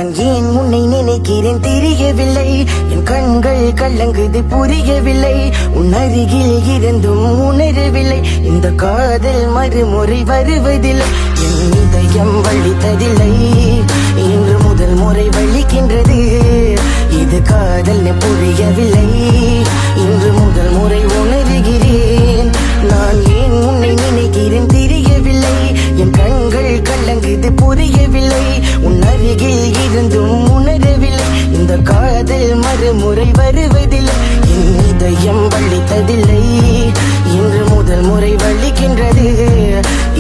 நான் ஏன் உன்னை நினைக்கிறேன் தெரியவில்லை, என் கண்கள் கலங்குது புரியவில்லை, உன் அருகில் இருந்தும் உணரவில்லை, இந்த காதல் மறுமுறை வருவதில்லை, என் இதயம் வலித்ததில்லை, இன்று முதல் முறை வலிக்கின்றது, இது காதல் புரியவில்லை, இன்று முதல் முறை உணர்கிறேன், நான் ஏன் உன்னை நினைக்கிறேன் தெரியவில்லை, என் கண்கள் கலங்குது புரியவில்லை, உன் அருகில் இருந்தும் உணரவில்லை, இந்த காதல் மறுமுறை வருவதில்லை, என் இதயம் வலித்ததில்லை, இன்று முதல் முறை வலிக்கின்றது,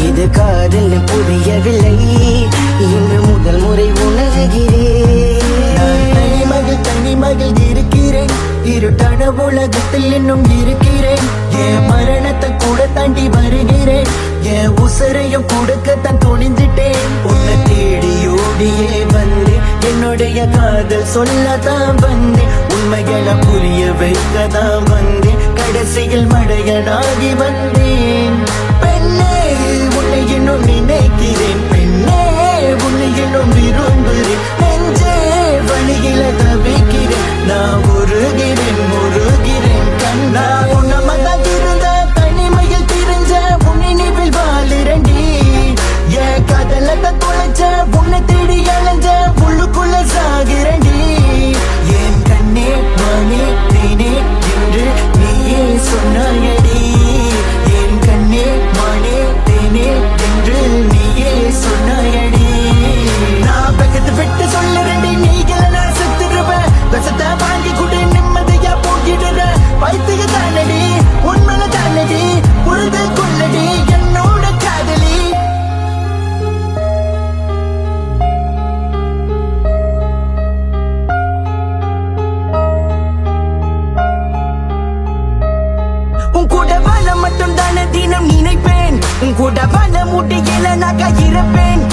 இது காதல் புரியவில்லை, இன்று முதல் முறை உணர்கிறேன். தனிமகள் இருக்கிறேன், இருட்டான உலகத்தில் இன்னும் இருக்கிறேன், என் மரணத்தை கூட தாண்டி வருகிறேன், என் உசரையும் கொடுக்கத்தான் துணிஞ்சிட்டேன், உன்னை தேடி ஓடியே வந்தேன், என்னுடைய காதல் சொல்லத்தான் வந்தேன், உண்மைகளை புரிய வைக்கத்தான் வந்தேன், கடைசியில் மடையனாகி வந்தேன். பெண்ணே உன்னை இன்னும் நினைக்கிறேன், பெண்ணே உன்னை இன்னும் விரும்புகிறேன், நெஞ்சே வழியில தவிக்கிறேன், நான் முருகிறேன் கண்ணா, உன்னமதான் இருந்த தனிமையில் திரிஞ்ச உன் நினைவில் வாழிரண்டி, என் காதலத்தை தொலைச்ச உன்னை தேடி அலைஞ்ச உள்ளுக்குள்ள சாகிறண்டி, என் கண்ணே மானே தேனே என்று நீயே சொன்னாயடி, என் கண்ணே மானே தேனே என்று நீயே சொன்னாயடி, நான் பக்கத்து விட்டு சொல்லுறேன் நீங்கள நான் செத்துருவேன், விஷத்தை வாங்கி கூட நிம்மதியா போகிடுற வைத்திய தானடி, உண்மையில தானடி, உறுதி கொள்ளடி என்னோட காதலி. உன் கூட வாழ மட்டும் தானே தினம் நினைப்பேன், உன் கூட வாழ முடியல நாக்கா இருப்பேன்,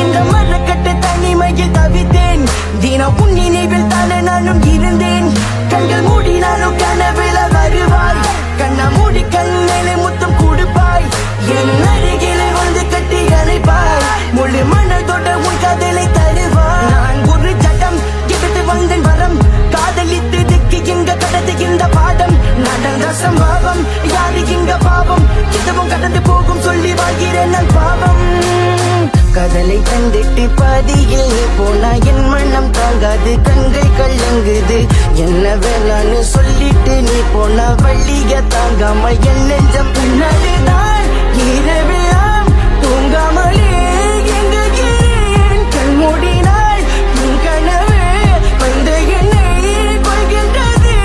இந்த மரக்கட்டு தனிமையில் தவித்தேன், தினம் உன் நினைவில் தானே நானும் இருந்தேன், கண்கள் மூடினாலும் கனவுல வருவாய், கண்ணா மூடி கண்ணிலே முத்தம் கொடுப்பாய், என் அருகிலே வந்து கட்டி அணைப்பாய், முழு மனதோட உன் காதலை தருவாய், நான் ஒரு ஜடம் எடுத்து வந்தேன் வரம், காதலித்து திக்கு இங்க கடந்து இந்த பாடம், நடந்த சம்பவம் யாரு இங்க பாவம், இதுவும் கடந்து போகும் சொல்லி வாழ்கிறேன் நான் பாவம், காதலை தந்திட்டு பாதியில் போனா என் மனம் தாங்காது, கண்கள் கலங்குது, என்ன வேணான்னு சொல்லிட்டு நீ போனா வள்ளிய தாங்காம என் நெஞ்சம் பின்னாடிதான் இரவெல்லாம் தூங்காமலே எங்குகிறேன், கண் மூடினால் உன் கனவே வந்து என்னை கொள்கின்றது,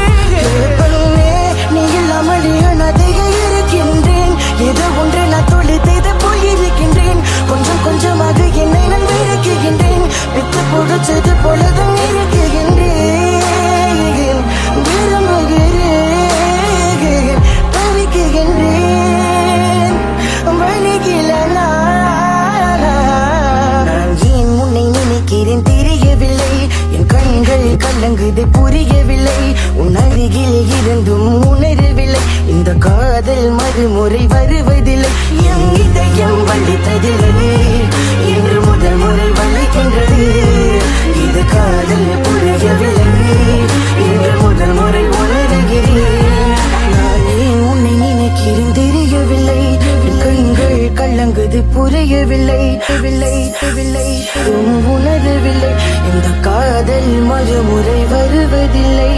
பண்ணே நீ இல்லாமல் அனாதையாக இருக்கின்றேன், ஏதோ ஒன்று நான் தொலைத்து போயிருக்கின்றேன், கொஞ்சம் கொஞ்சமாக என்னை நான் வெறுக்குகின்றேன், வித்து பொடிச்சது போலதான் இருக்குகின்றேன், விரும்புகிறேன் தவிக்குகின்றேன் வழிகில நான் ஏன் உன்னை நினைக்கிறேன் தெரியவில்லை, என் கண்கள் கலங்குது புரியவில்லை, உன் அருகில் இருந்தும் உணரவில்லை, இந்த காதல் மறுமுறை வருவதில்லை, என் இதயம் வலித்ததில்லை, இன்று முதல் முறை வலிக்கின்றது, இது காதல் புரியவில்லை, இன்று முதல் முறை உணர்கிறேன், நான் ஏன் உன்னை நினைக்கிறேன் தெரியவில்லை, என் கண்கள் கலங்குது புரியவில்லை, உணரவில்லை, இந்த காதல் மறுமுறை வருவதில்லை.